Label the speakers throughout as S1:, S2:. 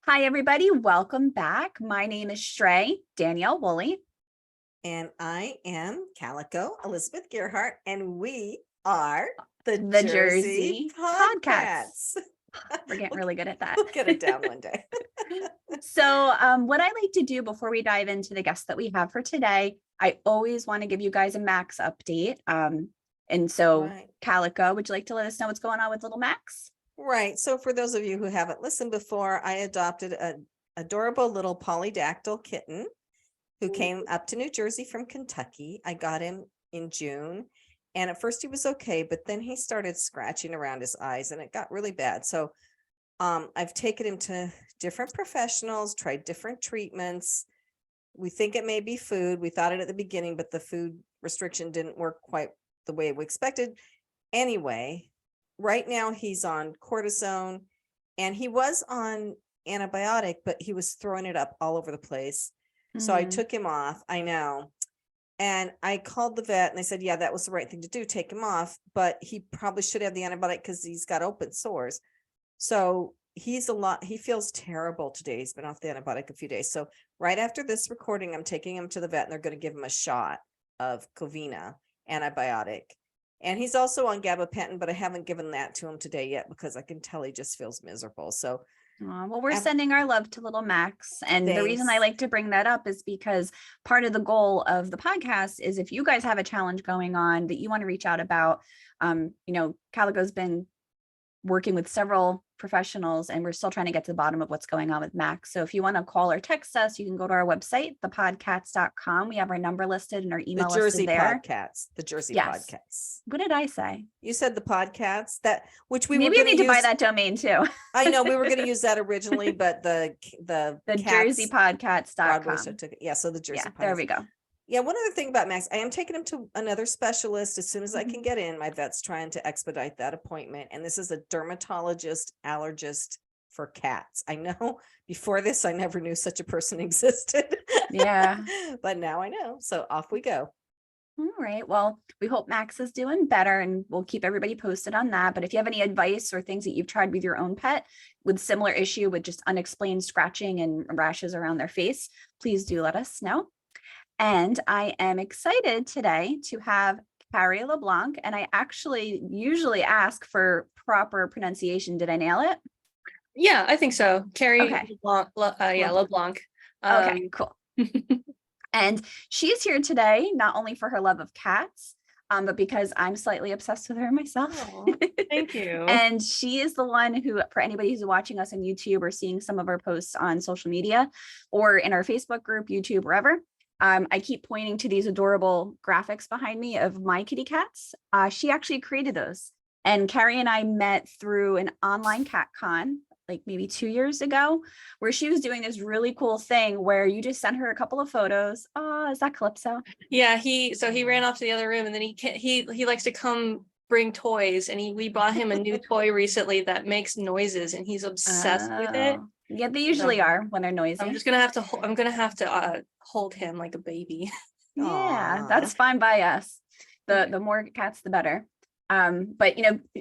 S1: Hi, everybody. Welcome back. My name is Danielle Woolley.
S2: And I am Calico, Elizabeth Gearhart, and we are the
S1: Jersey
S2: PodCats.
S1: We're getting really good at that.
S2: We'll get it down one day.
S1: So what I like to do before we dive into the guests that we have for today, I always want to give you guys a Max update.
S2: Right.
S1: Calico, would you like to let us know what's going on with little Max?
S2: Right. So for those of you who haven't listened before, I adopted an adorable little polydactyl kitten who came up to New Jersey from Kentucky. I got him in June. And at first he was okay, but then he started scratching around his eyes and it got really bad. So I've taken him to different professionals, tried different treatments. We think it may be food. We thought it at the beginning, but the food restriction didn't work quite the way we expected. Anyway, right now he's on cortisone and he was on antibiotic, but he was throwing it up all over the place. So I took him off. I know. And I called the vet and they said, yeah, that was the right thing to do. Take him off, but he probably should have the antibiotic because he's got open sores. So he feels terrible today. He's been off the antibiotic a few days. So right after this recording, I'm taking him to the vet and they're going to give him a shot of Covina antibiotic. And he's also on gabapentin, but I haven't given that to him today yet because I can tell he just feels miserable. So
S1: well, we're sending our love to little Max. And
S2: Thanks.
S1: The reason I like to bring that up is because part of the goal of the podcast is if you guys have a challenge going on that you want to reach out about, Calico's been working with several professionals and we're still trying to get to the bottom of what's going on with Max. So if you want to call or text us, you can go to our website, thepodcats.com. We have our number listed and our email listed there.
S2: The Jersey PodCats.
S1: What did I say?
S2: You said the podcasts
S1: Maybe I need to buy that domain too.
S2: I know we were going to use that originally, but the
S1: Jersey PodCats.com.
S2: So the Jersey PodCats.
S1: There we go.
S2: Yeah, one other thing about Max, I am taking him to another specialist as soon as I can get in. My vet's trying to expedite that appointment. And this is a dermatologist, allergist for cats. I know before this, I never knew such a person existed.
S1: Yeah.
S2: But now I know. So off we go.
S1: All right. Well, we hope Max is doing better and we'll keep everybody posted on that. But if you have any advice or things that you've tried with your own pet with similar issue with just unexplained scratching and rashes around their face, please do let us know. And I am excited today to have Carrie LeBlanc, and I actually usually ask for proper pronunciation. Did I nail it?
S3: Yeah, I think so. Carrie LeBlanc. LeBlanc.
S1: Okay, cool. And she's here today, not only for her love of cats, but because I'm slightly obsessed with her myself.
S3: Oh, thank you.
S1: And she is the one who, for anybody who's watching us on YouTube or seeing some of our posts on social media or in our Facebook group, YouTube, wherever, I keep pointing to these adorable graphics behind me of my kitty cats. She actually created those. And Carrie and I met through an online cat con, like maybe 2 years ago, where she was doing this really cool thing where you just sent her a couple of photos. Oh, is that Calypso?
S3: Yeah, he ran off to the other room and then he likes to come bring toys and we bought him a new toy recently that makes noises and he's obsessed with it.
S1: Yeah, they usually are when they're noisy.
S3: I'm gonna have to hold him like a baby.
S1: Yeah, that's fine by us. The more cats, the better. But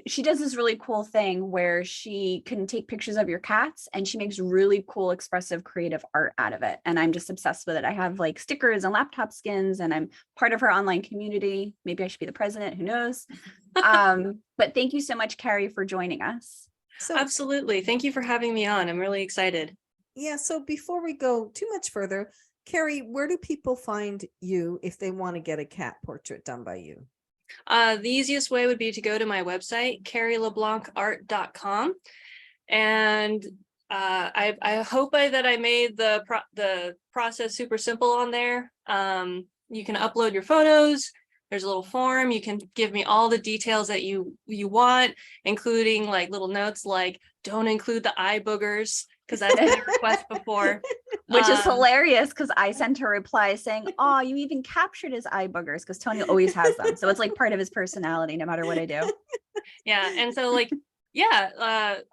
S1: she does this really cool thing where she can take pictures of your cats and she makes really cool, expressive, creative art out of it. And I'm just obsessed with it. I have like stickers and laptop skins and I'm part of her online community. Maybe I should be the president, who knows? But thank you so much, Carrie, for joining us.
S3: So absolutely. Thank you for having me on. I'm really excited.
S2: Yeah. So before we go too much further, Carrie, where do people find you if they want to get a cat portrait done by you?
S3: The easiest way would be to go to my website, carrieleblancart.com. And I hope that I made the process super simple on there. You can upload your photos. There's a little form. You can give me all the details that you want, including like little notes like don't include the eye boogers, because that's been a request before.
S1: Which is hilarious because I sent her a reply saying, oh, you even captured his eye boogers because Tony always has them. So it's like part of his personality no matter what I do.
S3: Yeah. And so like, yeah,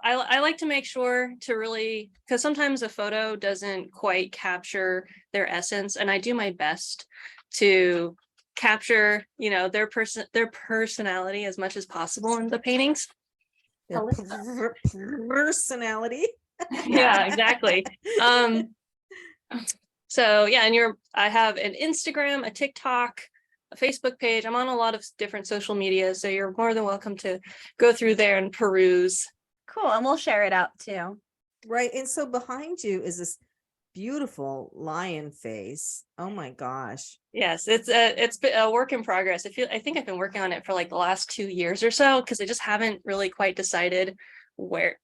S3: I like to make sure to really, because sometimes a photo doesn't quite capture their essence. And I do my best to capture, their personality as much as possible in the paintings.
S2: Personality.
S3: Yeah, exactly. So yeah, and I have an Instagram, a TikTok, a Facebook page. I'm on a lot of different social media, so you're more than welcome to go through there and peruse.
S1: Cool. And we'll share it out too.
S2: Right. And so behind you is this beautiful lion face. Oh my gosh.
S3: Yes, it's been a work in progress. I think I've been working on it for like the last 2 years or so, because I just haven't really quite decided what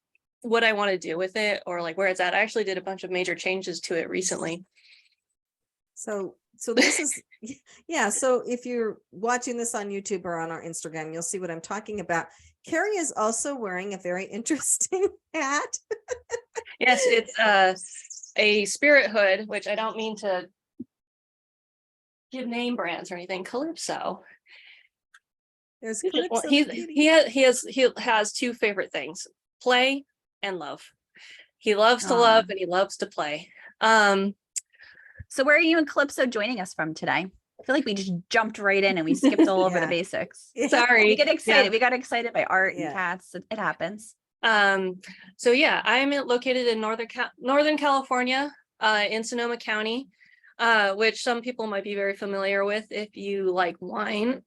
S3: I want to do with it, or like where it's at. I actually did a bunch of major changes to it recently.
S2: So this is, yeah. So if you're watching this on YouTube or on our Instagram, you'll see what I'm talking about. Carrie is also wearing a very interesting hat.
S3: Yes, it's a spirit hood, which I don't mean to give name brands or anything. Calypso.
S2: There's
S3: He just
S2: Calypso.
S3: he has two favorite things: play and love. He loves to love and he loves to play.
S1: So where are you and Calypso joining us from today? I feel like we just jumped right in and we skipped all over the
S2: Yeah.
S1: basics.
S2: Yeah.
S3: Sorry.
S1: We get excited.
S3: Yeah.
S1: We got excited by art
S2: Yeah.
S1: and cats. It happens.
S3: So yeah, I'm located in Northern California, in Sonoma County, which some people might be very familiar with if you like wine.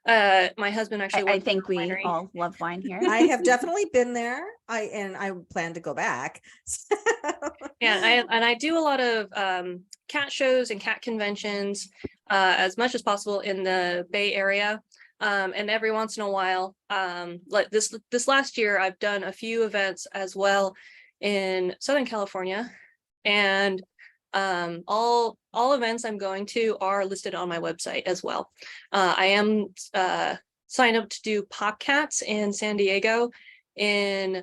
S3: My husband actually
S1: I
S3: works
S1: think
S3: in a
S1: we
S3: winery.
S1: all love wine here.
S2: I have definitely been there. I plan to go back.
S3: Yeah, I do a lot of cat shows and cat conventions as much as possible in the Bay Area. And every once in a while, like this last year, I've done a few events as well in Southern California, and all events I'm going to are listed on my website as well. I am signed up to do PodCats in San Diego in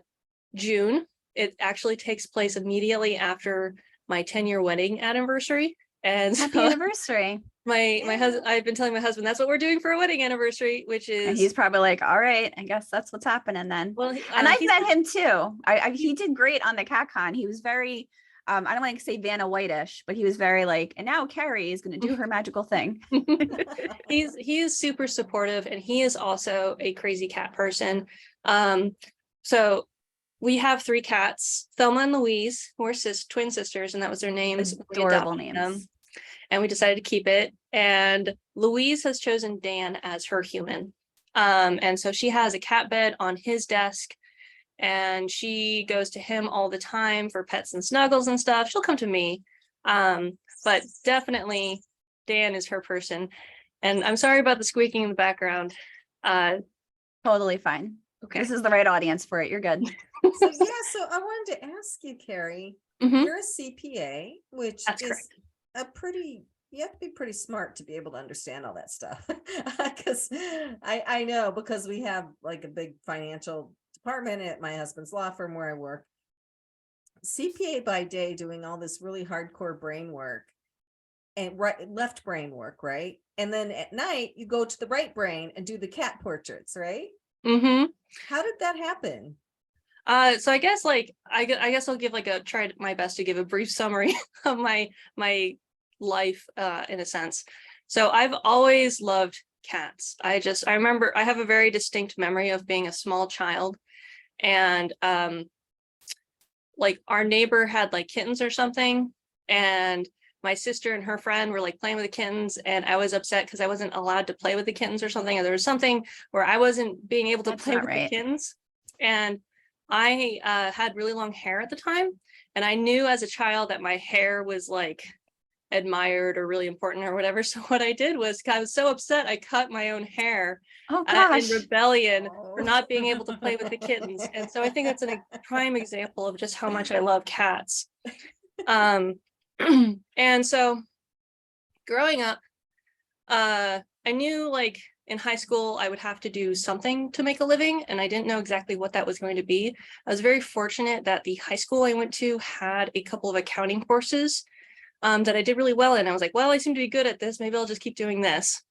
S3: June. It actually takes place immediately after my 10-year wedding anniversary. And
S1: Happy
S3: so
S1: anniversary.
S3: my husband, I've been telling my husband that's what we're doing for a wedding anniversary, which
S1: And
S3: is,
S1: he's probably like, all right, I guess that's what's happening then.
S3: well,
S1: And I've
S3: he's-
S1: met him too. He did great on the CatCon. He was very, I don't want to say Vanna Whitish, but he was very like, and now Carrie is going to do her magical thing.
S3: he is super supportive, and he is also a crazy cat person. So we have 3 cats, Thelma and Louise, who are twin sisters, and that was their names. We
S1: Adorable
S3: adopted
S1: names.
S3: them, and we decided to keep it. And Louise has chosen Dan as her human. And so she has a cat bed on his desk, and she goes to him all the time for pets and snuggles and stuff. She'll come to me. But definitely Dan is her person. And I'm sorry about the squeaking in the background.
S1: Totally fine.
S3: Okay.
S1: This is the right audience for it. You're good.
S2: So I wanted to ask you, Carrie,
S3: Mhm.
S2: you're a CPA, which
S3: That's
S2: is
S3: correct.
S2: you have to be pretty smart to be able to understand all that stuff. Because I know, because we have like a big financial department at my husband's law firm where I work. CPA by day doing all this really hardcore brain work and left brain work, right? And then at night you go to the right brain and do the cat portraits, right?
S3: Mm-hmm.
S2: How did that happen?
S3: So I guess I guess I'll give try my best to give a brief summary of my life in a sense. So I've always loved cats. I remember I have a very distinct memory of being a small child, and like our neighbor had like kittens or something, and my sister and her friend were like playing with the kittens, and I was upset because I wasn't allowed to play with the kittens or something, or there was something where I wasn't being able to
S1: That's
S3: play
S1: not
S3: with
S1: right.
S3: the kittens. And I had really long hair at the time, and I knew as a child that my hair was like admired or really important or whatever. So what I did was, I was so upset, I cut my own hair
S1: Oh
S3: in
S1: gosh.
S3: rebellion for not being able to play with the kittens. And so I think that's a prime example of just how much I love cats. And so growing up, I knew like in high school I would have to do something to make a living, and I didn't know exactly what that was going to be. I was very fortunate that the high school I went to had a couple of accounting courses that I did really well in. I was like, well, I seem to be good at this, maybe I'll just keep doing this.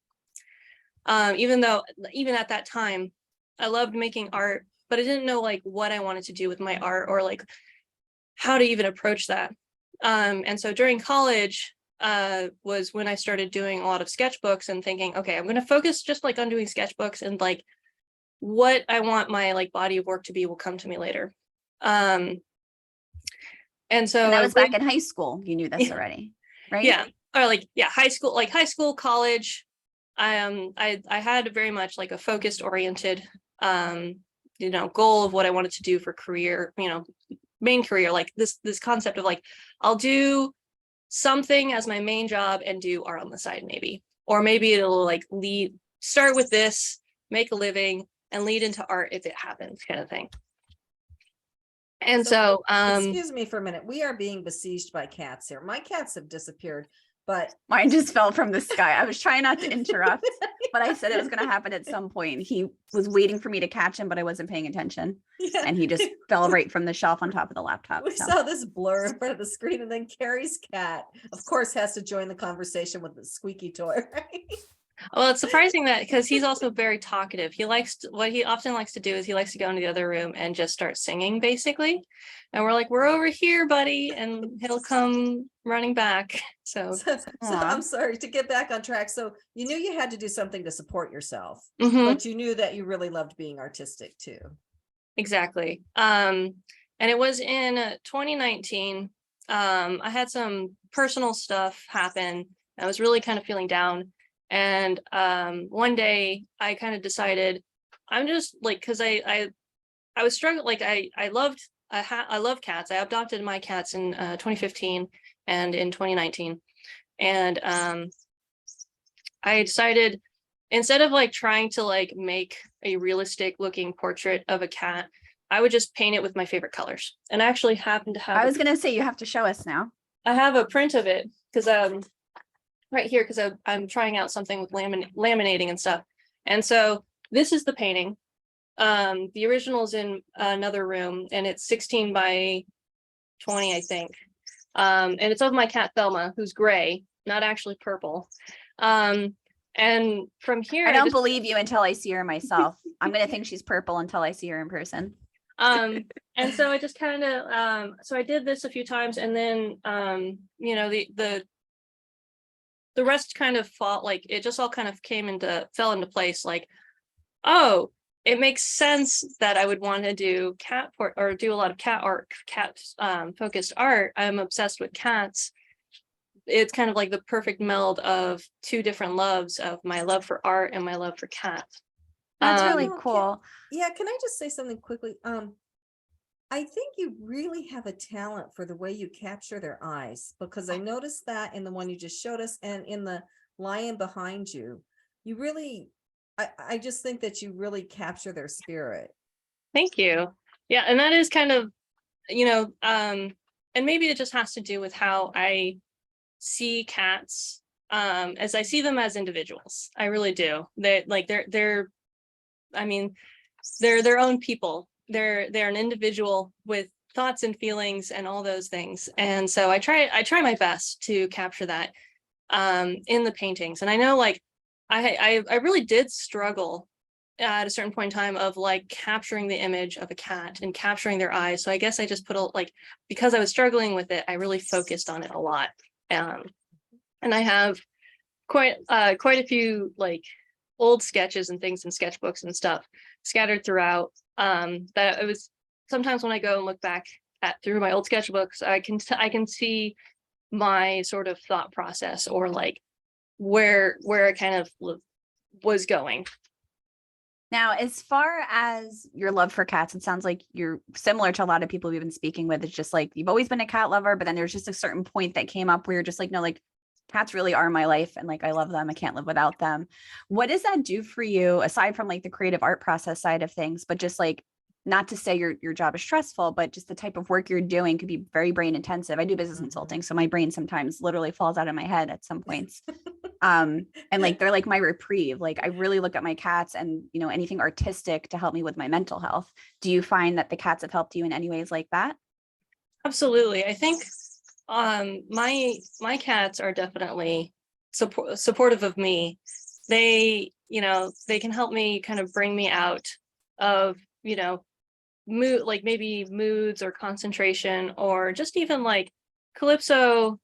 S3: Even at that time I loved making art, but I didn't know like what I wanted to do with my art, or like how to even approach that. And so during college was when I started doing a lot of sketchbooks and thinking, okay, I'm going to focus just like on doing sketchbooks, and like what I want my like body of work to be will come to me later. And so
S1: And that
S3: a
S1: was back in high school. You knew this already, right?
S3: yeah, or like, yeah, high school, college. I had very much like a focused oriented, goal of what I wanted to do for career, main career, like this concept of like, I'll do something as my main job and do art on the side, maybe, or maybe it'll like start with this, make a living and lead into art if it happens, kind of thing. And so,
S2: excuse me for a minute. We are being besieged by cats here. My cats have disappeared, but
S1: Mine just fell from the sky. I was trying not to interrupt, but I said it was going to happen at some point. He was waiting for me to catch him, but I wasn't paying attention.
S2: yeah,
S1: And he just fell right from the shelf on top of the laptop.
S2: we
S1: So.
S2: saw this blur in front of the screen, and then Carrie's cat, of course, has to join the conversation with the squeaky toy, right?
S3: well, it's surprising that because he's also very talkative. What he often likes to do is he likes to go into the other room and just start singing, basically. And we're like, we're over here, buddy. And he'll come running back. So
S2: So I'm sorry, to get back on track. So you knew you had to do something to support yourself,
S3: mhm,
S2: but you knew that you really loved being artistic too.
S3: exactly. And it was in 2019. I had some personal stuff happen. I was really kind of feeling down. And one day I kind of decided I'm just like, because I was struggling, like I love cats. I adopted my cats in 2015 and in 2019. And I decided, instead of like trying to like make a realistic looking portrait of a cat, I would just paint it with my favorite colors. And I actually happen to have
S1: I was going to say, you have to show us now.
S3: I have a print of it because right here, because I'm trying out something with laminating and stuff. And so this is the painting. The original is in another room and it's 16 by 20, I think. And it's of my cat Thelma, who's gray, not actually purple. And from here,
S1: I don't believe you until I see her myself. I'm going to think she's purple until I see her in person.
S3: And so I just kind of, so I did this a few times, and then, the rest kind of it just all kind of fell into place. Like, oh, it makes sense that I would want to do do a lot of cat art, focused art. I'm obsessed with cats. It's kind of like the perfect meld of two different loves, of my love for art and my love for cats.
S1: That's really
S2: Oh,
S1: cool.
S2: Yeah, can I just say something quickly? I think you really have a talent for the way you capture their eyes, because I noticed that in the one you just showed us and in the lion behind you. You really, I just think that you really capture their spirit.
S3: Thank you. Yeah, and that is kind of, and maybe it just has to do with how I see cats, as I see them as individuals. I really do. They're their own people. They're an individual with thoughts and feelings and all those things. And so I try my best to capture that in the paintings. And I know, like, I really did struggle at a certain point in time of like capturing the image of a cat and capturing their eyes. So I guess I just because I was struggling with it, I really focused on it a lot. And I have quite a few like old sketches and things in sketchbooks and stuff scattered throughout, that it was sometimes when I go and look back through my old sketchbooks, I can see my sort of thought process, or like where it kind of was going.
S1: Now, as far as your love for cats, it sounds like you're similar to a lot of people we've been speaking with. It's just like you've always been a cat lover, but then there's just a certain point that came up where you're just like, no, like cats really are my life, and like I love them. I can't live without them. What does that do for you, aside from like the creative art process side of things, but just like, not to say your job is stressful, but just the type of work you're doing could be very brain intensive. I do business consulting, so my brain sometimes literally falls out of my head at some points. And like they're like my reprieve. Like I really look at my cats and anything artistic to help me with my mental health. Do you find that the cats have helped you in any ways like that?
S3: Absolutely. I think my cats are definitely supportive of me. They they can help me kind of bring me out of mood, like maybe moods or concentration, or just even like Calypso.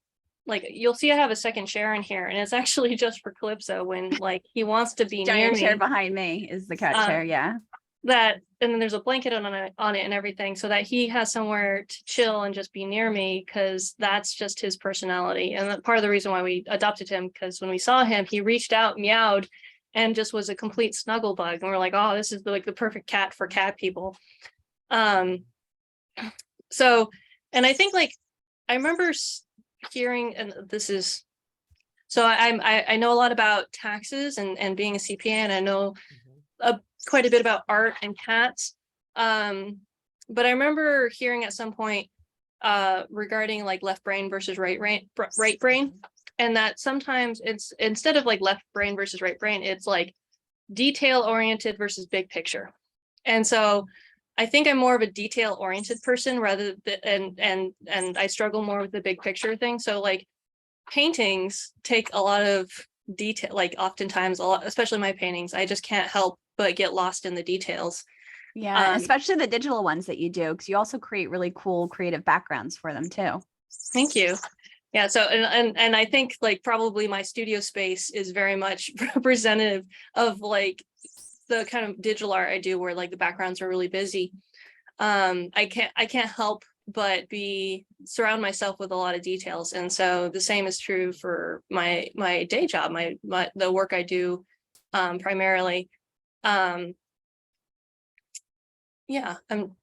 S3: Like you'll see I have a second chair in here, and it's actually just for Calypso when like he wants to be near
S1: Giant
S3: me.
S1: chair behind me is the cat chair. Yeah.
S3: that, and then there's a blanket on it and everything, so that he has somewhere to chill and just be near me, because that's just his personality. And part of the reason why we adopted him, because when we saw him, he reached out, meowed, and just was a complete snuggle bug. And we're like, oh, this is the perfect cat for cat people. So, and I think like, I remember hearing, and this is, so I know a lot about taxes and being a CPA, and I know quite a bit about art and cats. But I remember hearing at some point regarding like left brain versus right brain, and that sometimes it's, instead of like left brain versus right brain, it's like detail oriented versus big picture. And so I think I'm more of a detail oriented person rather than, and I struggle more with the big picture thing. So like paintings take a lot of detail, like oftentimes a lot, especially my paintings, I just can't help but get lost in the details.
S1: Yeah, especially the digital ones that you do, because you also create really cool creative backgrounds for them too.
S3: Thank you. Yeah, so and I think like probably my studio space is very much representative of like the kind of digital art I do, where like the backgrounds are really busy. I can't help but surround myself with a lot of details, and so the same is true for my day job, the work I do primarily. Yeah, I'm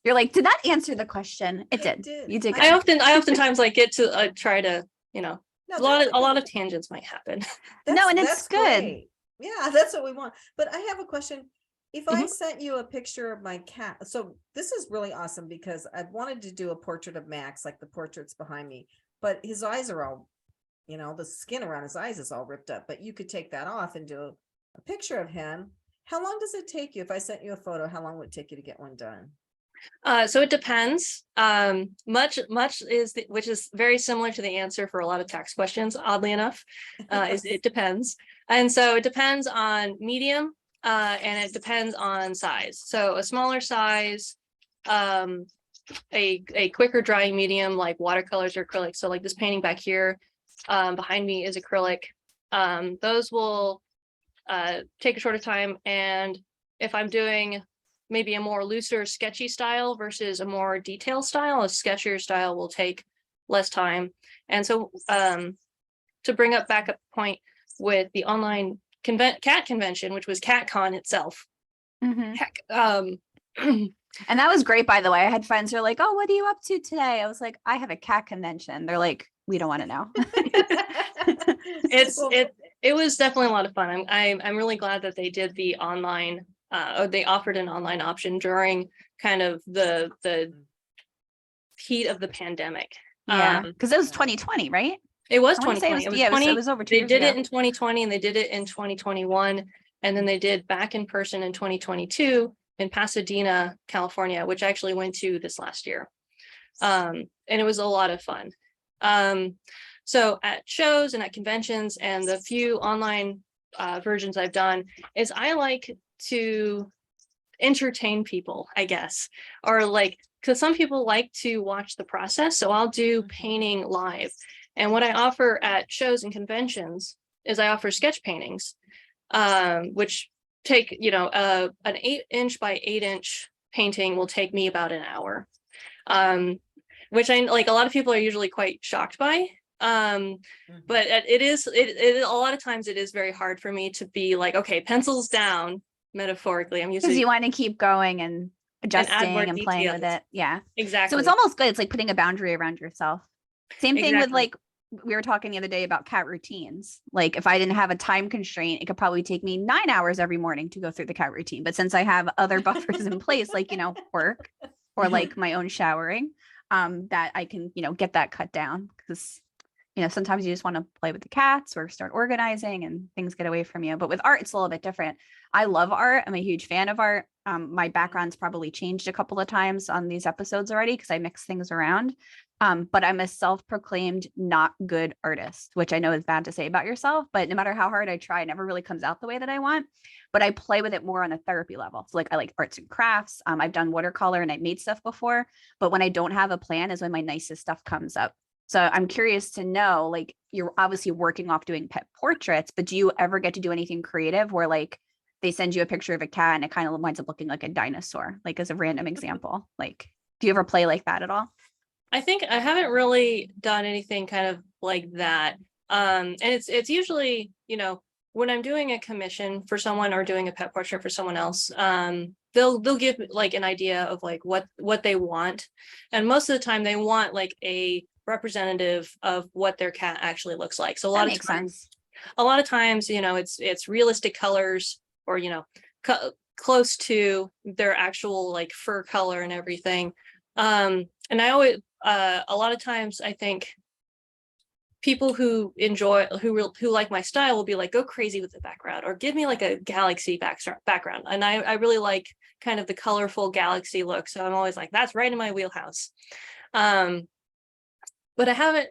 S1: You're like, did that answer the question? It did. You did.
S3: I oftentimes like get to try to,
S2: No,
S3: a lot of tangents might happen.
S1: No, and it's good.
S2: Great. Yeah, that's what we want. But I have a question. If I
S3: Mhm.
S2: sent you a picture of my cat, so this is really awesome, because I wanted to do a portrait of Max, like the portraits behind me, but his eyes are all, the skin around his eyes is all ripped up, but you could take that off and do a picture of him. How long does it take you? If I sent you a photo, how long would it take you to get one done?
S3: So it depends. Much is which is very similar to the answer for a lot of tax questions, oddly enough, is it depends. And so it depends on medium, and it depends on size. So a smaller size, a quicker drying medium like watercolors or acrylic. So like this painting back here, behind me is acrylic. Those will take a shorter time. And if I'm doing maybe a more looser sketchy style versus a more detailed style, a sketchier style will take less time. And so to bring up back up the point with the online cat convention, which was CatCon itself.
S1: And that was great, by the way. I had friends who are like, oh, what are you up to today? I was like, I have a cat convention. They're like, we don't want to know.
S3: It was definitely a lot of fun. I'm really glad that they did the online, or they offered an online option during kind of the heat of the pandemic.
S1: Yeah, because it was 2020, right?
S3: It was
S1: I wanna say
S3: 2020.
S1: it was over 2
S3: They
S1: years
S3: did
S1: ago.
S3: it in 2020 and they did it in 2021. And then they did back in person in 2022 in Pasadena, California, which I actually went to this last year. And it was a lot of fun. So at shows and at conventions and the few online versions I've done, is I like to entertain people, I guess, or like, because some people like to watch the process. So I'll do painting live. And what I offer at shows and conventions is I offer sketch paintings, which take, an 8-inch by 8-inch painting will take me about an hour, which I like a lot of people are usually quite shocked by. But it a lot of times it is very hard for me to be like, okay, pencils down, metaphorically. I'm
S1: because you want to keep going and adjusting and playing with it. Yeah,
S3: exactly.
S1: So it's almost good. It's like putting a boundary around yourself. Same thing with
S3: Exactly.
S1: like, we were talking the other day about cat routines. Like if I didn't have a time constraint, it could probably take me 9 hours every morning to go through the cat routine. But since I have other buffers in place, like, work or like my own showering, that I can, get that cut down, because sometimes you just want to play with the cats or start organizing and things get away from you. But with art, it's a little bit different. I love art. I'm a huge fan of art. My background's probably changed a couple of times on these episodes already because I mix things around. But I'm a self-proclaimed not good artist, which I know is bad to say about yourself, but no matter how hard I try, it never really comes out the way that I want. But I play with it more on a therapy level. So like I like arts and crafts. I've done watercolor and I made stuff before, but when I don't have a plan is when my nicest stuff comes up. So I'm curious to know, like, you're obviously working off doing pet portraits, but do you ever get to do anything creative where like they send you a picture of a cat and it kind of winds up looking like a dinosaur, like as a random example. Like, do you ever play like that at all?
S3: I think I haven't really done anything kind of like that. And it's usually, when I'm doing a commission for someone or doing a pet portrait for someone else, they'll give like an idea of like what they want. And most of the time they want like a representative of what their cat actually looks like. So
S1: That makes sense.
S3: a lot of times, it's realistic colors or, close to their actual like fur color and everything. And I always, a lot of times I think people who like my style will be like, go crazy with the background or give me like a galaxy background. And I really like kind of the colorful galaxy look. So I'm always like, that's right in my wheelhouse. But I haven't,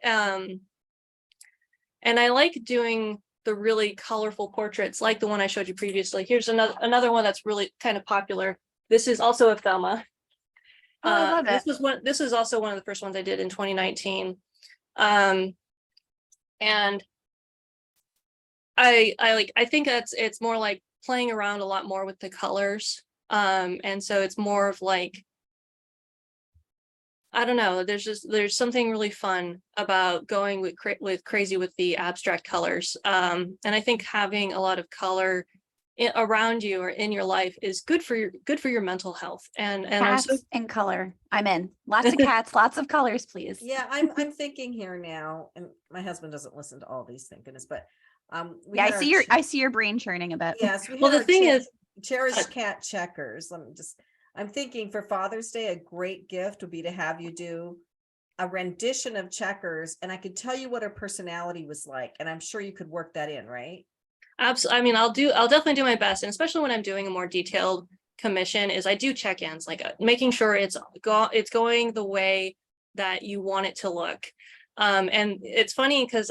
S3: and I like doing the really colorful portraits like the one I showed you previously. Here's another one that's really kind of popular. This is also a Thelma.
S1: Oh, I love it.
S3: This is also one of the first ones I did in 2019. And I think it's more like playing around a lot more with the colors. And so it's more of like, I don't know, there's something really fun about going with crazy with the abstract colors. And I think having a lot of color around you or in your life is good for your mental health. And
S1: Cats and color. I'm in. Lots of cats, lots of colors, please.
S2: Yeah, I'm thinking here now, and my husband doesn't listen to all these, thank goodness, but
S1: I see your brain churning a bit.
S2: Yes,
S3: well, the thing is,
S2: cherished cat checkers. I'm thinking for Father's Day, a great gift would be to have you do a rendition of checkers, and I could tell you what her personality was like, and I'm sure you could work that in, right?
S3: Absolutely. I mean, I'll definitely do my best, and especially when I'm doing a more detailed commission, is I do check-ins, like making sure it's going the way that you want it to look. And it's funny because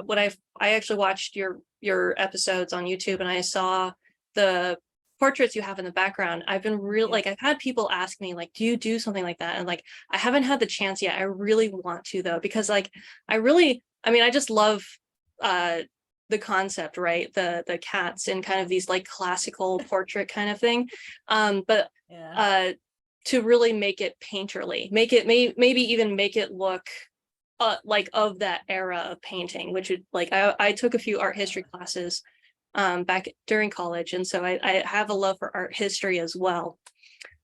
S3: when I actually watched your episodes on YouTube and I saw the portraits you have in the background, I've been like, I've had people ask me like, do you do something like that? And like, I haven't had the chance yet. I really want to though, because like, I just love the concept, right? The cats and kind of these like classical portrait kind of thing. But to really make it painterly, maybe even make it look like of that era of painting, which would like, I took a few art history classes back during college. And so I have a love for art history as well.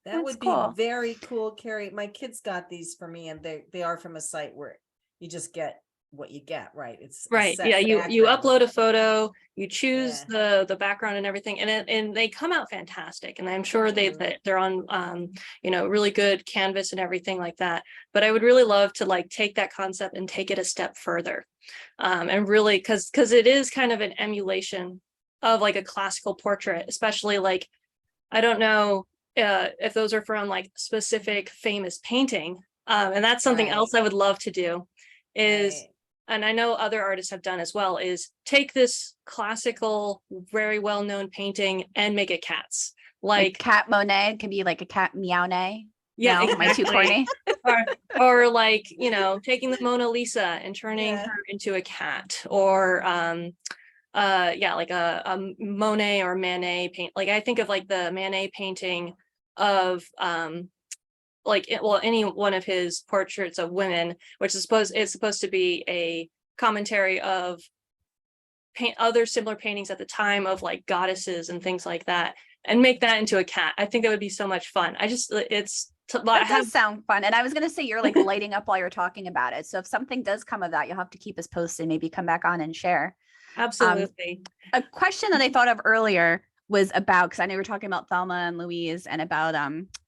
S2: That would be very cool, Carrie. My kids got these for me, and they are from a site where you just get what you get, right? It's
S3: right. Yeah, you upload a photo, you choose the background and everything, and they come out fantastic. And I'm sure they're on really good canvas and everything like that. But I would really love to like take that concept and take it a step further, and really because it is kind of an emulation of like a classical portrait, especially like, I don't know if those are from like specific famous painting, and that's something else I would love to do is. And I know other artists have done as well, is take this classical, very well-known painting and make it cats. Like
S1: Cat Monet, it can be like a cat Meow-nay.
S3: Yeah,
S1: no, exactly. Am I too corny?
S3: or like, taking the Mona Lisa and turning her into a cat, or like a Monet or Manet paint. Like I think of like the Manet painting of any one of his portraits of women, which is supposed to be a commentary of other similar paintings at the time of like goddesses and things like that, and make that into a cat. I think that would be so much fun. That
S1: does sound fun. And I was going to say, you're like lighting up while you're talking about it. So if something does come of that, you'll have to keep us posted, maybe come back on and share.
S3: Absolutely.
S1: A question that I thought of earlier was about, because I know we were talking about Thelma and Louise and about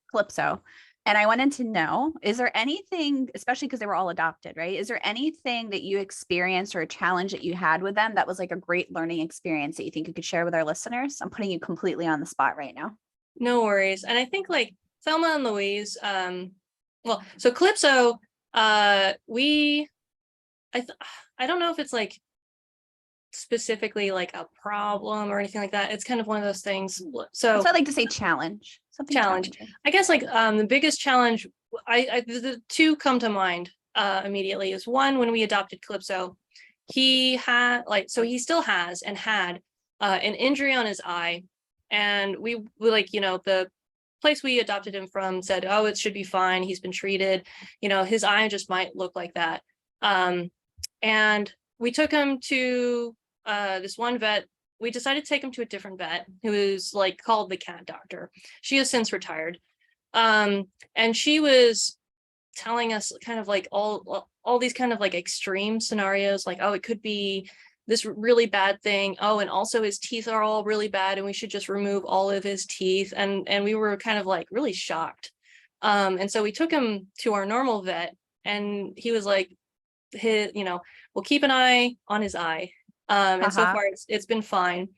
S1: Calypso. And I wanted to know, is there anything, especially because they were all adopted, right? Is there anything that you experienced or a challenge that you had with them that was like a great learning experience that you think you could share with our listeners? I'm putting you completely on the spot right now.
S3: No worries. And I think like Thelma and Louise, so Calypso, I don't know if it's like specifically like a problem or anything like that. It's kind of one of those things. So
S1: I like to say challenge. Something
S3: challenge. I guess like the biggest challenge, the two come to mind immediately is one, when we adopted Calypso, he had he still has and had an injury on his eye And we like, the place we adopted him from said, oh, it should be fine. He's been treated, his eye just might look like that. And we took him to this one vet. We decided to take him to a different vet who is like called the cat doctor. She has since retired. And she was telling us kind of like all these kind of like extreme scenarios, like, oh, it could be this really bad thing. Oh, and also his teeth are all really bad and we should just remove all of his teeth. And we were kind of like really shocked. And so we took him to our normal vet and he was like, we'll keep an eye on his eye. And so far it's been fine.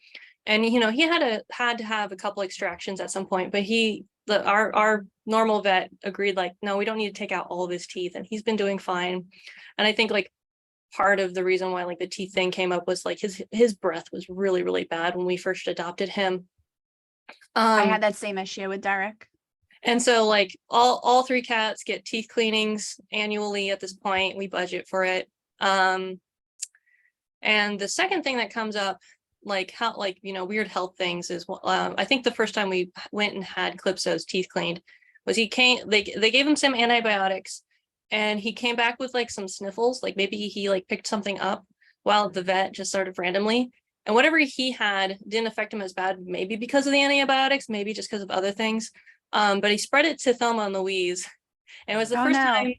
S3: And, he had to have a couple extractions at some point, but our normal vet agreed, like, no, we don't need to take out all of his teeth, and he's been doing fine. And I think like part of the reason why like the teeth thing came up was like his breath was really, really bad when we first adopted him.
S1: I had that same issue with Derek.
S3: And so like all 3 cats get teeth cleanings annually at this point. We budget for it. And the second thing that comes up, like how, like, weird health things is, I think the first time we went and had Calypso's teeth cleaned was they gave him some antibiotics and he came back with like some sniffles, like maybe he like picked something up while at the vet just sort of randomly. And whatever he had didn't affect him as bad, maybe because of the antibiotics, maybe just because of other things. But he spread it to Thelma and Louise. And it was the time.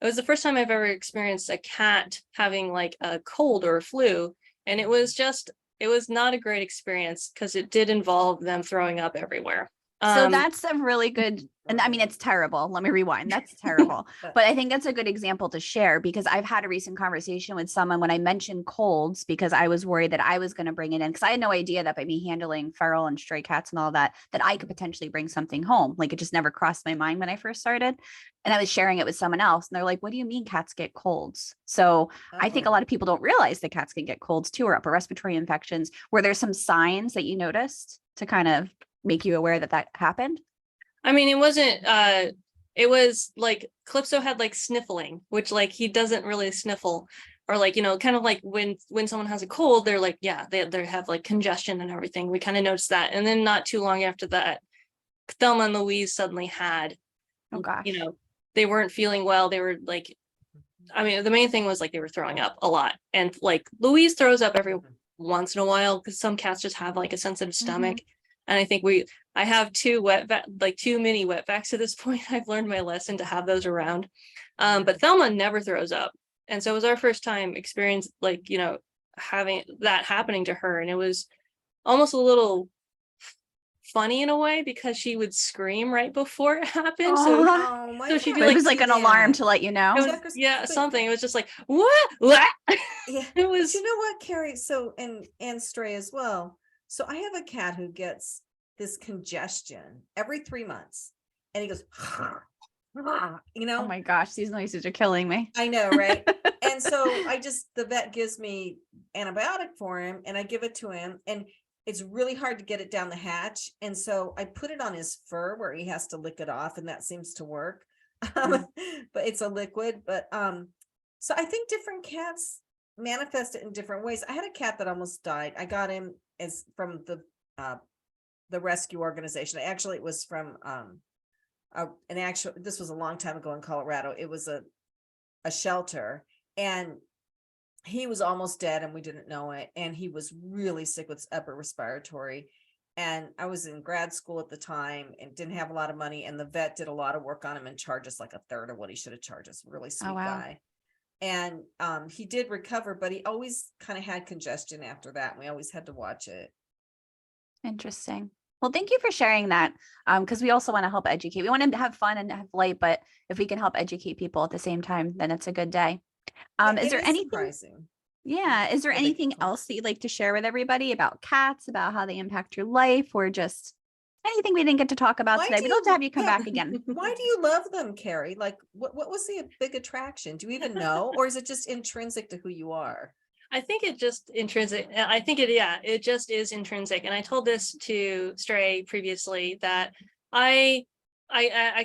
S3: It was the first time I've ever experienced a cat having like a cold or a flu. And it was not a great experience because it did involve them throwing up everywhere.
S1: So that's a really good, and I mean, it's terrible. Let me rewind. That's terrible. But I think that's a good example to share because I've had a recent conversation with someone when I mentioned colds because I was worried that I was going to bring it in because I had no idea that by me handling feral and stray cats and all that, that I could potentially bring something home. Like it just never crossed my mind when I first started. And I was sharing it with someone else and they're like, what do you mean cats get colds? So I think a lot of people don't realize that cats can get colds too, or upper respiratory infections. Were there some signs that you noticed to kind of make you aware that happened?
S3: I mean, it wasn't, it was like Calypso had like sniffling, which like he doesn't really sniffle, or like, kind of like when someone has a cold, they're like, yeah, they have like congestion and everything. We kind of noticed that. And then not too long after that, Thelma and Louise suddenly had,
S1: oh gosh,
S3: they weren't feeling well. They were like, I mean, the main thing was like they were throwing up a lot. And like Louise throws up every once in a while because some cats just have like a sensitive stomach. And I think I have 2 mini wet vacs at this point. I've learned my lesson to have those around. But Thelma never throws up. And so it was our first time experience, like, having that happening to her. And it was almost a little funny in a way because she would scream right before it happened. So she'd be
S1: it
S3: like,
S1: was like an alarm to let you know.
S3: Something. It was just like, what?
S2: Yeah,
S3: it was.
S2: But you know what, Carrie? So and Stray as well. So I have a cat who gets this congestion every 3 months, and he goes,
S1: Oh my gosh, these noises are killing me.
S2: I know, right? And so the vet gives me antibiotic for him, and I give it to him, and it's really hard to get it down the hatch. And so I put it on his fur where he has to lick it off, and that seems to work. But it's a liquid. But so I think different cats manifest it in different ways. I had a cat that almost died. I got him from the rescue organization. Actually, it was from this was a long time ago in Colorado. It was a shelter, and he was almost dead and we didn't know it. And he was really sick with upper respiratory. And I was in grad school at the time and didn't have a lot of money. And the vet did a lot of work on him and charged us like a third of what he should have charged us. Really sweet guy. And he did recover, but he always kind of had congestion after that. And we always had to watch it.
S1: Interesting. Well, thank you for sharing that. Because we also want to help educate. We want to have fun and have light, but if we can help educate people at the same time, then it's a good day. Is there anything?
S2: Surprising.
S1: Yeah. Is there anything else that you'd like to share with everybody about cats, about how they impact your life, or just anything we didn't get to talk about today? We'd love to have you come back again.
S2: Why do you love them, Carrie? Like, what was the big attraction? Do you even know, or is it just intrinsic to who you are?
S3: I think it just intrinsic. I think it just is intrinsic. And I told this to Stray previously that I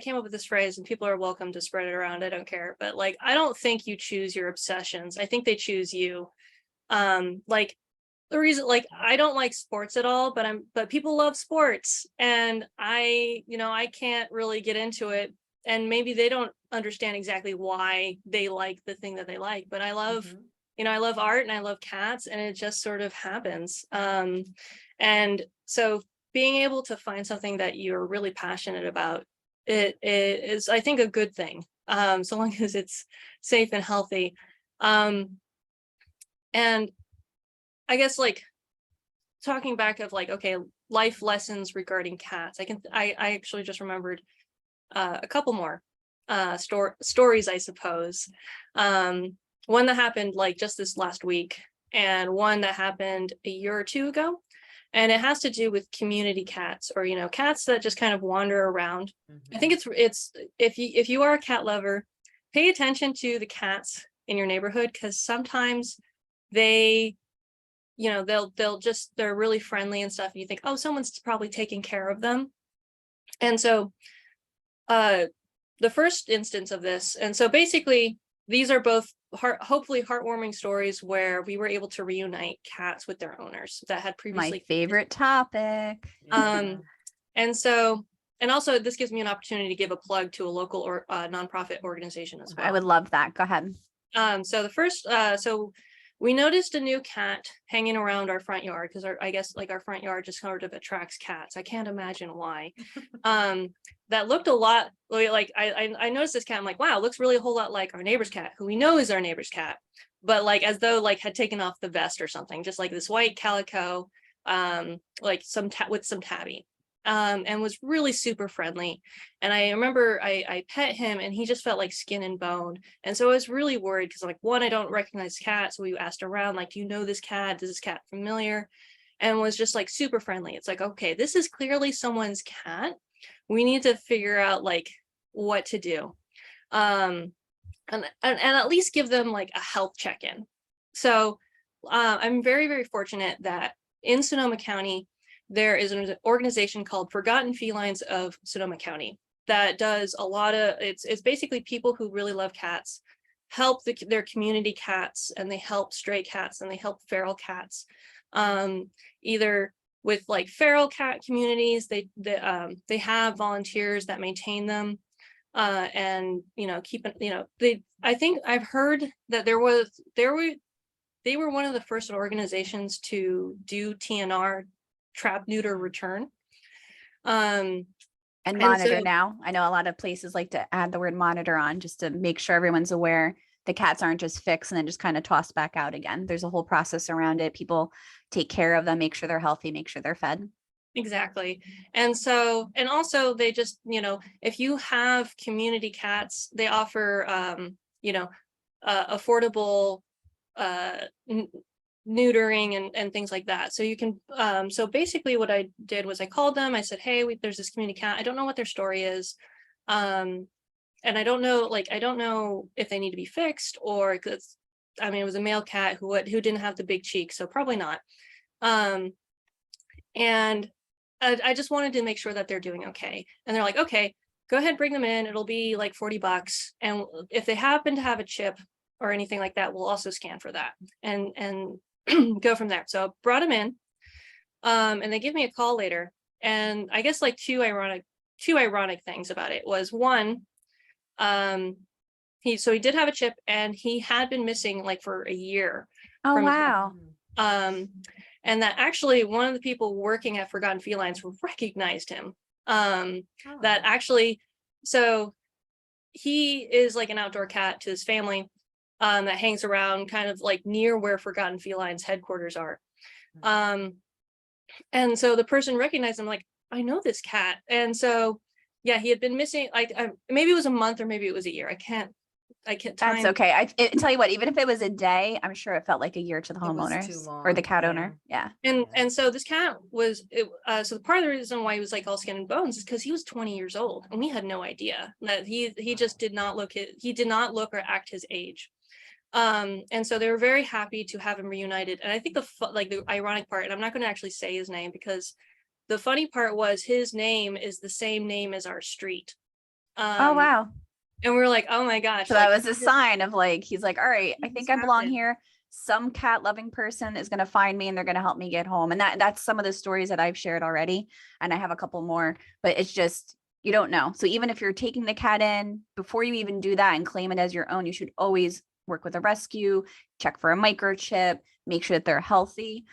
S3: came up with this phrase, and people are welcome to spread it around. I don't care. But like, I don't think you choose your obsessions. I think they choose you. Like the reason, like, I don't like sports at all, but people love sports, and I can't really get into it, and maybe they don't understand exactly why they like the thing that they like, but I love, I love art and I love cats, and it just sort of happens. And so being able to find something that you're really passionate about, it is, I think, a good thing, so long as it's safe and healthy. And I guess, like, talking back of, like, okay, life lessons regarding cats, I actually just remembered a couple more stories, I suppose. One that happened like just this last week, and one that happened a year or two ago. And it has to do with community cats, or, cats that just kind of wander around. I think it's if you are a cat lover, pay attention to the cats in your neighborhood, because sometimes they're really friendly and stuff, and you think, oh, someone's probably taking care of them. And so the first instance of this, and so basically these are both hopefully heartwarming stories where we were able to reunite cats with their owners that had previously.
S1: My favorite topic.
S3: And so, and also this gives me an opportunity to give a plug to a local or nonprofit organization as well.
S1: I would love that. Go ahead.
S3: So the first, so we noticed a new cat hanging around our front yard, because I guess like our front yard just sort of attracts cats. I can't imagine why. That looked a lot like, I noticed this cat. I'm like, wow, it looks really a whole lot like our neighbor's cat, who we know is our neighbor's cat, but like as though like had taken off the vest or something, just like this white calico, like with some tabby. And was really super friendly. And I remember I pet him, and he just felt like skin and bone. And so I was really worried, because like, one, I don't recognize cats. So we asked around, like, do you know this cat? Is this cat familiar? And was just like super friendly. It's like, okay, this is clearly someone's cat. We need to figure out like what to do. And at least give them like a health check-in. So I'm very, very fortunate that in Sonoma County, there is an organization called Forgotten Felines of Sonoma County that does a lot of, it's basically people who really love cats, help their community cats, and they help stray cats, and they help feral cats, either with like feral cat communities. They have volunteers that maintain them, and keep it, I think I've heard that they were one of the first organizations to do TNR, trap, neuter, return, and
S1: monitor. Now I know a lot of places like to add the word monitor on, just to make sure everyone's aware the cats aren't just fixed and then just kind of tossed back out again. There's a whole process around it. People take care of them, make sure they're healthy, make sure they're fed.
S3: Exactly. And so, and also they just, if you have community cats, they offer affordable neutering and things like that. So you can, so basically what I did was I called them. I said, hey, there's this community cat. I don't know what their story is. And I don't know if they need to be fixed, or because, it was a male cat who didn't have the big cheek. So probably not. And I just wanted to make sure that they're doing okay. And they're like, okay, go ahead, bring them in. It'll be like $40. And if they happen to have a chip or anything like that, we'll also scan for that and go from there. So I brought him in, and they give me a call later. And I guess like two ironic things about it was, one, he did have a chip, and he had been missing like for a year.
S1: Oh, wow.
S3: And that actually one of the people working at Forgotten Felines recognized him. That actually, so he is like an outdoor cat to his family, that hangs around kind of like near where Forgotten Felines headquarters are. And so the person recognized him, like, I know this cat. And so, yeah, he had been missing, like, maybe it was a month or maybe it was a year. I can't
S1: That's okay. I tell you what, even if it was a day, I'm sure it felt like a year to the homeowners or the cat owner. Yeah.
S3: And so this cat was, so part of the reason why he was like all skin and bones is because he was 20 years old, and we had no idea that he just did not look or act his age. And so they were very happy to have him reunited. And I think the ironic part, and I'm not going to actually say his name, because the funny part was his name is the same name as our street.
S1: Oh, wow.
S3: And we were like, oh my gosh.
S1: So that was a sign of like, he's like, all right, I think I belong here. some cat loving person is going to find me and they're going to help me get home. And that's some of the stories that I've shared already. And I have a couple more, but it's just, you don't know. So even if you're taking the cat in, before you even do that and claim it as your own, you should always work with a rescue, check for a microchip, make sure that they're healthy,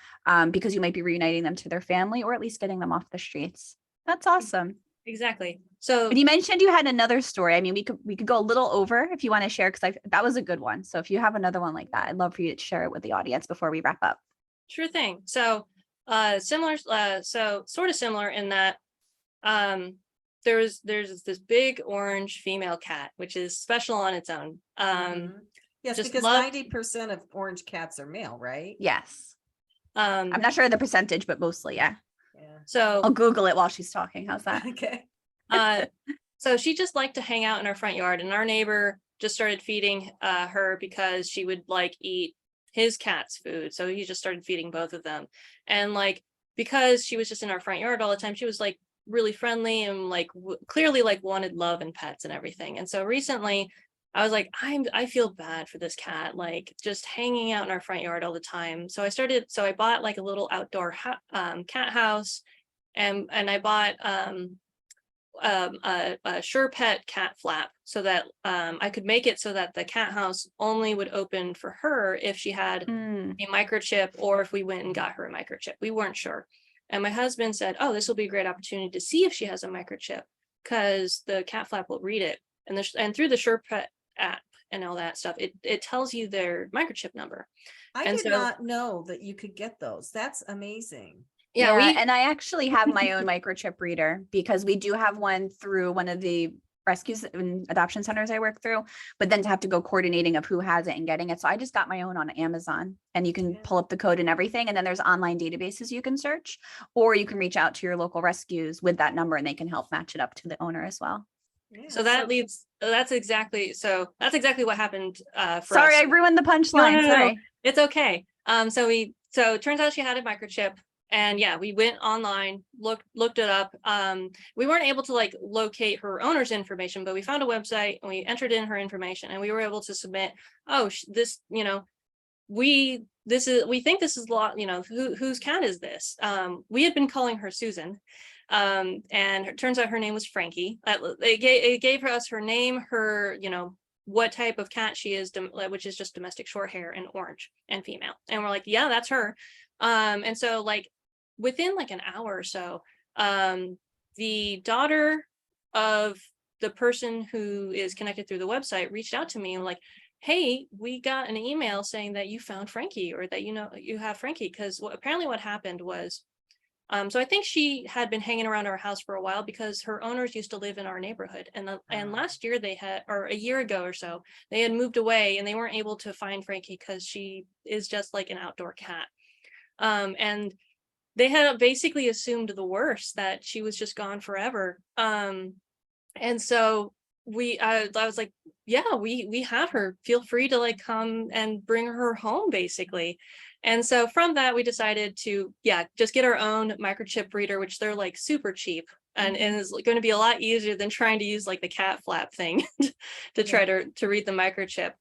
S1: because you might be reuniting them to their family or at least getting them off the streets. That's awesome.
S3: Exactly. So
S1: But you mentioned you had another story. I mean, we could go a little over if you want to share, because that was a good one. So if you have another one like that, I'd love for you to share it with the audience before we wrap up.
S3: sure thing. So similar, so sort of similar in that there's this big orange female cat, which is special on its own.
S2: Yes,
S3: just
S2: because
S3: love-
S2: 90% of orange cats are male, right?
S1: Yes.
S3: I'm
S1: I'm not sure the percentage, but mostly, yeah.
S2: Yeah.
S3: So
S1: I'll Google it while she's talking. How's that?
S2: Okay.
S3: so she just liked to hang out in our front yard, and our neighbor just started feeding her because she would like eat his cat's food. So he just started feeding both of them. And like, because she was just in our front yard all the time, she was like really friendly and like clearly like wanted love and pets and everything. And so recently I was like, I feel bad for this cat, like just hanging out in our front yard all the time. So I bought like a little outdoor cat house, and I bought a Sure Pet cat flap so that I could make it so that the cat house only would open for her if she had
S1: Mm.
S3: a microchip, or if we went and got her a microchip. We weren't sure. And my husband said, oh, this will be a great opportunity to see if she has a microchip, because the cat flap will read it. And through the Sure Pet app and all that stuff, it tells you their microchip number.
S2: I
S3: And
S2: did
S3: so-
S2: not know that you could get those. That's amazing.
S3: Yeah,
S1: And I actually have my own microchip reader, because we do have one through one of the rescues and adoption centers I work through, but then to have to go coordinating of who has it and getting it. So I just got my own on Amazon, and you can
S2: Yeah.
S1: pull up the code and everything. And then there's online databases you can search, or you can reach out to your local rescues with that number and they can help match it up to the owner as well.
S2: Yeah.
S3: so that's exactly what happened for
S1: Sorry,
S3: us.
S1: I ruined the punchline.
S3: No.
S1: Sorry.
S3: It's okay. So it turns out she had a microchip, and yeah, we went online, looked it up. We weren't able to like locate her owner's information, but we found a website and we entered in her information, and we were able to submit, we think this is whose cat is this? We had been calling her Susan. And it turns out her name was Frankie. It gave us her name, her, what type of cat she is, which is just domestic short hair and orange and female. And we're like, yeah, that's her. And so like within like an hour or so, the daughter of the person who is connected through the website reached out to me and like, hey, we got an email saying that you found Frankie, or that you have Frankie, because apparently what happened was, so I think she had been hanging around our house for a while because her owners used to live in our neighborhood. And last year or a year ago or so, they had moved away and they weren't able to find Frankie because she is just like an outdoor cat. And they had basically assumed the worst, that she was just gone forever. And so I was like, yeah, we have her. Feel free to like come and bring her home, basically. And so from that, we decided to, just get our own microchip reader, which they're like super cheap, and is going to be a lot easier than trying to use like the cat flap thing to try to read the microchip.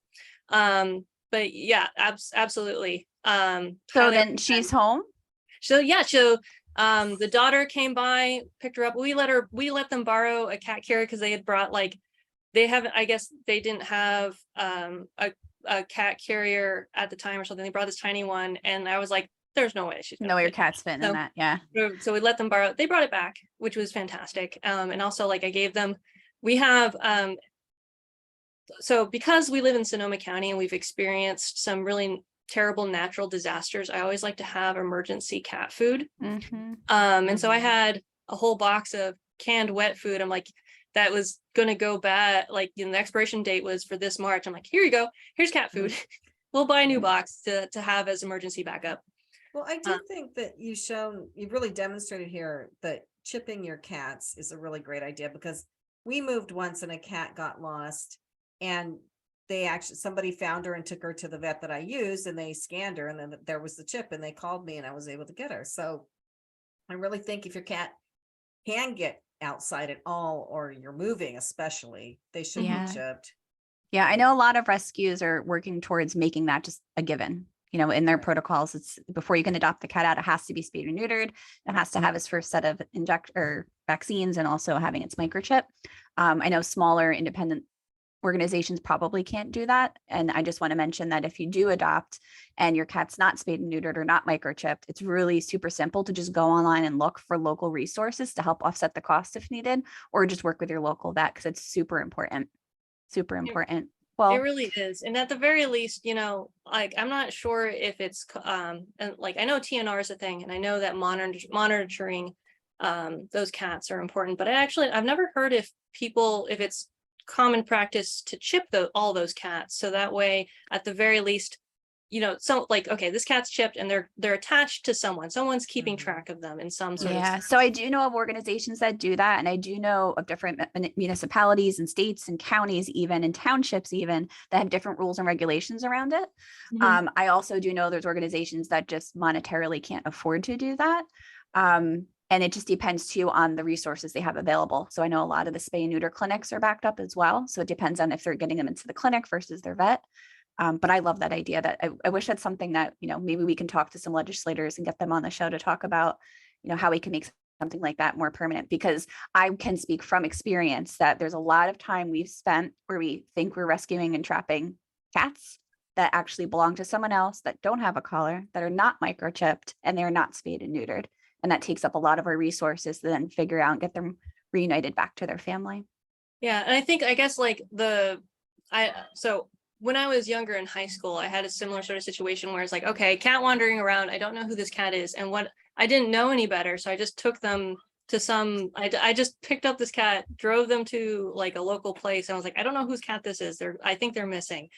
S3: But yeah, absolutely.
S1: So then she's home.
S3: So the daughter came by, picked her up. We let them borrow a cat carrier because they had brought I guess they didn't have a cat carrier at the time or something. They brought this tiny one, and I was like, there's no way she's
S1: No way your cat's fitting in that. Yeah.
S3: So we let them borrow it. They brought it back, which was fantastic. And also like I gave them, we have so because we live in Sonoma County and we've experienced some really terrible natural disasters, I always like to have emergency cat food.
S1: Mm-hmm.
S3: And so I had a whole box of canned wet food. I'm like, that was gonna go bad. Like, the expiration date was for this March. I'm like, here you go. Here's cat food. We'll buy a new box to have as emergency backup.
S2: Well, I do think that you've really demonstrated here that chipping your cats is a really great idea, because we moved once and a cat got lost, and somebody found her and took her to the vet that I used, and they scanned her, and then there was the chip, and they called me and I was able to get her. So I really think if your cat can get outside at all, or you're moving especially, they should
S1: Yeah.
S2: be chipped.
S1: Yeah, I know a lot of rescues are working towards making that just a given. in their protocols, it's before you can adopt the cat out, it has to be spayed or neutered. It has to have its first set of vaccines and also having its microchip. I know smaller independent organizations probably can't do that. And I just want to mention that if you do adopt and your cat's not spayed and neutered or not microchipped, it's really super simple to just go online and look for local resources to help offset the cost if needed, or just work with your local vet because it's super important. Super important. Well,
S3: it really is. And at the very least, like, I'm not sure if it's, and like, I know TNR is a thing, and I know that monitoring those cats are important, but I've never heard if it's common practice to chip all those cats. So that way, at the very least, so like, okay, this cat's chipped and they're attached to someone's keeping track of them in some sort of.
S1: So I do know of organizations that do that. And I do know of different municipalities and states and counties, even and townships, even that have different rules and regulations around it. I also do know there's organizations that just monetarily can't afford to do that. And it just depends too on the resources they have available. So I know a lot of the spay and neuter clinics are backed up as well. So it depends on if they're getting them into the clinic versus their vet. But I love that idea. That I wish that's something that, maybe we can talk to some legislators and get them on the show to talk about, how we can make something like that more permanent, because I can speak from experience that there's a lot of time we've spent where we think we're rescuing and trapping cats that actually belong to someone else, that don't have a collar, that are not microchipped, and they're not spayed and neutered. And that takes up a lot of our resources to then figure out and get them reunited back to their family.
S3: Yeah. And I guess like so when I was younger in high school, I had a similar sort of situation where it's like, okay, cat wandering around, I don't know who this cat is. And I didn't know any better. So I just took them to I just picked up this cat, drove them to like a local place. And I was like, I don't know whose cat this is. I think they're missing.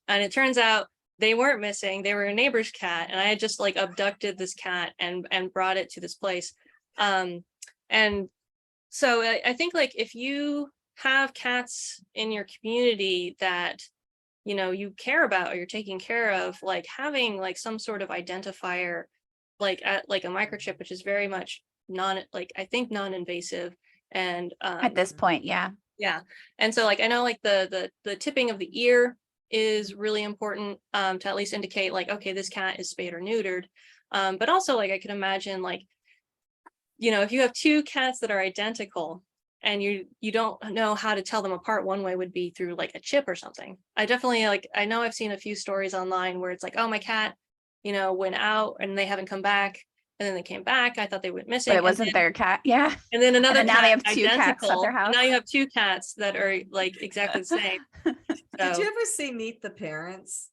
S3: And it turns out they weren't missing. They were a neighbor's cat. And I had just like abducted this cat and brought it to this place. And so I think like if you have cats in your community that, you care about or you're taking care of, like having like some sort of identifier, like at like a microchip, which is very much non-invasive. And
S1: At this point, yeah.
S3: Yeah. And so like, I know like the tipping of the ear is really important to at least indicate like, okay, this cat is spayed or neutered. But also like, I can imagine like, if you have two cats that are identical and you don't know how to tell them apart, one way would be through like a chip or something. I definitely I know I've seen a few stories online where it's like, oh, my cat, went out and they haven't come back. And then they came back. I thought they went missing.
S1: But it wasn't their cat. Yeah.
S3: And then another
S1: and
S3: cat,
S1: now they have two
S3: identical.
S1: cats at their house.
S3: Now you have two cats that are like exactly the same.
S2: Did you ever see Meet the Parents?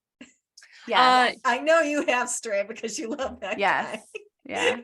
S1: Yeah.
S2: I know you have, Stray, because you love that guy.
S1: Yeah.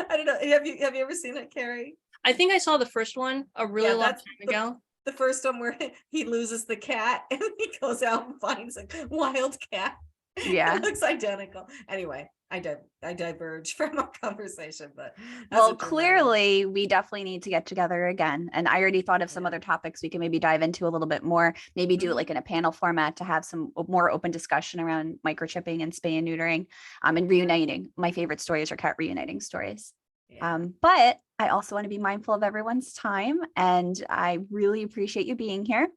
S2: I don't know. Have you ever seen it, Carrie?
S3: I think I saw the first one a really long time ago.
S2: The first one where he loses the cat and he goes out and finds a wild cat.
S1: Yeah.
S2: It looks identical. Anyway, I diverge from our conversation, but
S1: well, clearly we definitely need to get together again. And I already thought of some other topics we can maybe dive into a little bit more, maybe do it like in a panel format to have some more open discussion around microchipping and spay and neutering, and reuniting. My favorite stories are cat reuniting stories. Yeah. But I also want to be mindful of everyone's time, and I really appreciate you being here.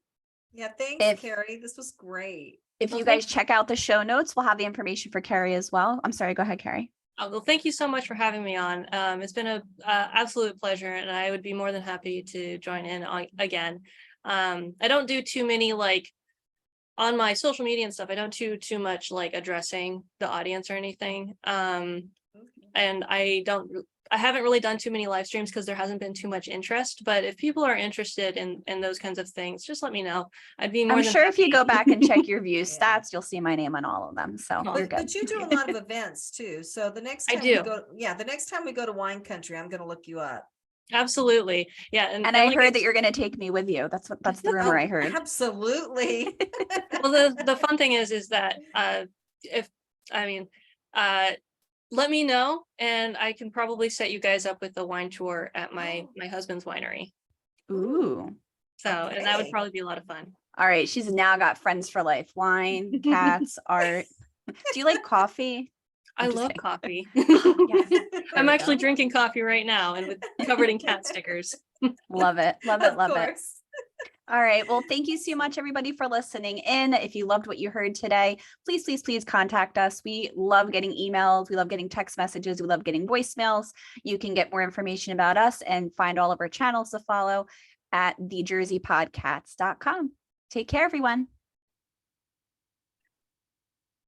S2: Yeah, thanks, Carrie. This was great.
S1: If you guys check out the show notes, we'll have the information for Carrie as well. I'm sorry, go ahead, Carrie.
S3: Oh, well, thank you so much for having me on. It's been an absolute pleasure, and I would be more than happy to join in again. I don't do too many, like, on my social media and stuff, I don't do too much like addressing the audience or anything. And I haven't really done too many live streams because there hasn't been too much interest, but if people are interested in those kinds of things, just let me know. I'd be more
S1: I'm
S3: than
S1: sure
S3: happy.
S1: If you go back and check your view stats, you'll see my name on all of them. So you're good.
S2: But you do a lot of events too. So the next time the next time we go to wine country, I'm going to look you up.
S3: Absolutely. Yeah. And
S1: I heard that you're going to take me with you. That's the rumor I heard.
S2: Absolutely.
S3: Well, the fun thing is that let me know, and I can probably set you guys up with a wine tour at my husband's winery.
S1: Ooh.
S3: So, okay. And that would probably be a lot of fun.
S1: All right. She's now got friends for life. Wine, cats, art. Do you like coffee?
S3: I love coffee.
S1: Yes.
S3: I'm actually drinking coffee right now and covered in cat stickers.
S1: Love it. Love it. Love it. All right. Well, thank you so much, everybody, for listening in. If you loved what you heard today, please contact us. We love getting emails. We love getting text messages. We love getting voicemails. You can get more information about us and find all of our channels to follow at thejerseypodcats.com. Take care, everyone.